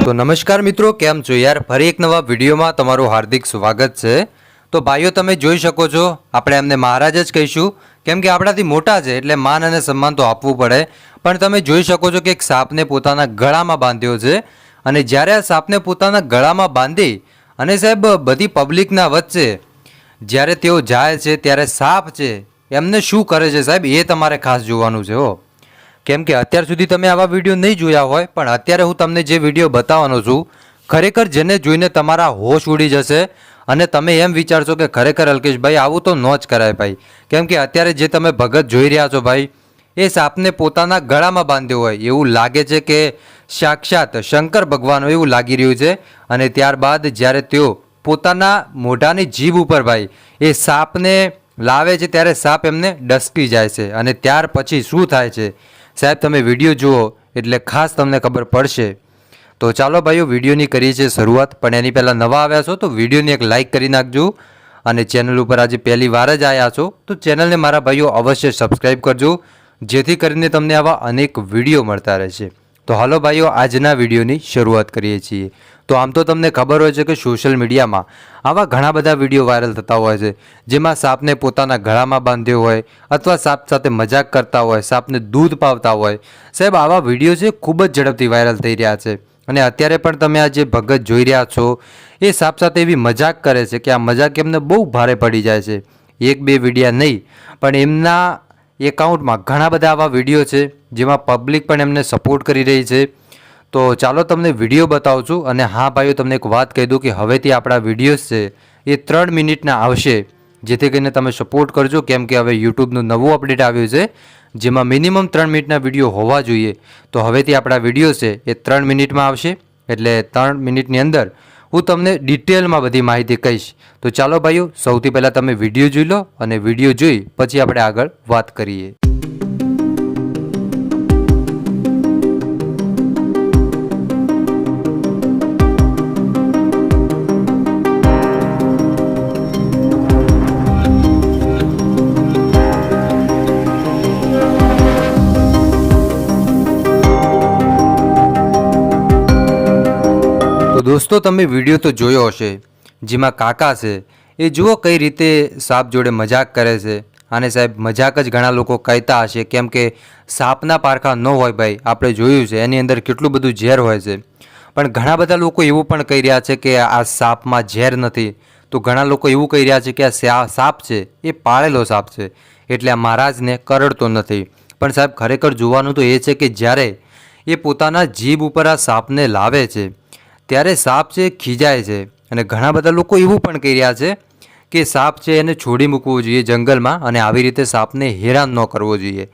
तो नमस्कार मित्रों, केम छो यार। फरी एक नवा विडियो में तमारुं हार्दिक स्वागत है। तो भाईओ तमे जोई शको छो, आपणे एमने महाराज ज कहीशुं, केम के आपणाथी मोटा छे एटले मान अने सम्मान तो आपवुं पड़े। पण तमे जोई शको छो के एक सापने पोताना गळामां बांध्यो छे अने ज्यारे आ सापने पोताना गळामां बांधी अने साहेब बधी पब्लिकना वच्चे ज्यारे तेओ जाय छे त्यारे साप छे एમને શું કરે છે સાહેબ, એ તમારે ખાસ જોવાનું છે હો। કેમ કે અત્યાર સુધી તમે આવા વિડીયો નહીં જોયા હોય, પણ અત્યારે હું તમને જે વિડીયો બતાવવાનો છું, ખરેખર જેને જોઈને તમારા હોશ ઉડી જશે અને તમે એમ વિચારશો કે ખરેખર અલ્કેશભાઈ આવું તો ન જ કરાય ભાઈ। કેમ કે અત્યારે જે તમે ભગત જોઈ રહ્યા છો ભાઈ, એ સાપને પોતાના ગળામાં બાંધ્યો હોય એવું લાગે છે કે સાક્ષાત શંકર ભગવાન એવું લાગી રહ્યું છે। અને ત્યારબાદ જ્યારે તેઓ પોતાના મોઢાની જીભ ઉપર ભાઈ એ સાપને લાવે છે ત્યારે સાપ એમને ડસકી જાય છે। અને ત્યાર પછી શું થાય છે સાહેબ, તમે વિડીયો જુઓ એટલે ખાસ તમને ખબર પડશે। તો ચાલો ભાઈઓ, વિડીયોની કરીએ છીએ શરૂઆત। પણ એની પહેલાં નવા આવ્યા છો તો વિડીયોને એક લાઇક કરી નાખજો અને ચેનલ ઉપર આજે પહેલી વાર જ આવ્યા છો તો ચેનલને મારા ભાઈઓ અવશ્ય સબસ્ક્રાઈબ કરજો, જેથી કરીને તમને આવા અનેક વિડીયો મળતા રહેશે। તો હાલો ભાઈઓ, આજના વિડીયોની શરૂઆત કરીએ છીએ। તો આમ તો તમને ખબર હોય છે કે સોશિયલ મીડિયામાં આવા ઘણા બધા વિડીયો વાયરલ થતા હોય છે, જેમાં સાપને પોતાના ગળામાં બાંધ્યો હોય અથવા સાપ સાથે મજાક કરતા હોય, સાપને દૂધ પાવતા હોય। સાહેબ આવા વિડીયો છે ખૂબ જ ઝડપથી વાયરલ થઈ રહ્યા છે। અને અત્યારે પણ તમે આ જે ભગત જોઈ રહ્યા છો એ સાપ સાથે એવી મજાક કરે છે કે આ મજાક એમને બહુ ભારે પડી જાય છે। એક બે વિડીયા નહીં, પણ એમના એકાઉન્ટમાં ઘણા બધા આવા વિડીયો છે જેમાં પબ્લિક પણ એમને સપોર્ટ કરી રહી છે। તો ચાલો તમને વિડીયો બતાવું છું। અને હા ભાઈઓ, તમને એક વાત કહી દઉં કે હવેથી આપણા વિડીયોઝ છે એ 3 મિનિટના આવશે, જેથી કરીને તમે સપોર્ટ કરજો। કેમ કે હવે યુટ્યુબનું નવું અપડેટ આવ્યું છે જેમાં મિનિમમ 3 મિનિટના વિડીયો હોવા જોઈએ। તો હવેથી આપણા વિડીયો છે એ 3 મિનિટમાં આવશે, એટલે 3 મિનિટની અંદર હું તમને ડિટેલમાં બધી માહિતી કહીશ। તો ચાલો ભાઈઓ, સૌથી પહેલાં તમે વિડીયો જોઈ લો અને વિડીયો જોઈ પછી આપણે આગળ વાત કરીએ। दोस्तों તમે વિડીયો તો જોયો હશે, જેમાં કાકા છે એ જુઓ કઈ રીતે સાપ જોડે મજાક કરે છે। આને સાહેબ મજાક જ ઘણા લોકો કહેતા હશે, કેમ કે સાપના પારખા ન હોય ભાઈ, આપણે જોયું છે એની અંદર કેટલું બધું ઝેર હોય છે। પણ ઘણા બધા લોકો એવું પણ કહી રહ્યા છે કે આ સાપમાં ઝેર નથી, તો ઘણા લોકો એવું કહી રહ્યા છે કે આ સાપ છે એ પાળેલો સાપ છે એટલે આ મહારાજને કરડતો નથી। પણ સાહેબ ખરેખર જોવાનું તો એ છે કે જ્યારે એ પોતાના જીભ ઉપર આ સાપને લાવે છે ત્યારે સાપ છે ખીજાય છે। અને ઘણા બધા લોકો એવું પણ કહી રહ્યા છે કે સાપ છે એને છોડી મૂકવો જોઈએ જંગલમાં અને આવી રીતે સાપને હેરાન ન કરવો જોઈએ।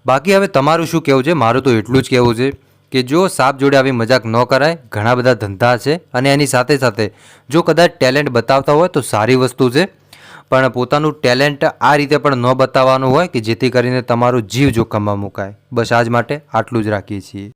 બાકી હવે તમારું શું કહેવું છે? મારું તો એટલું જ કહેવું છે કે જો સાપ જોડે આવી મજાક ન કરાય। ઘણા બધા ધંધા છે અને એની સાથે સાથે જો કદાચ ટેલેન્ટ બતાવતા હોય તો સારી વસ્તુ છે, પણ પોતાનું ટેલેન્ટ આ રીતે પણ ન બતાવવાનું હોય કે જેથી કરીને તમારું જીવ જોખમમાં મુકાય। બસ આજ માટે આટલું જ રાખીએ છીએ।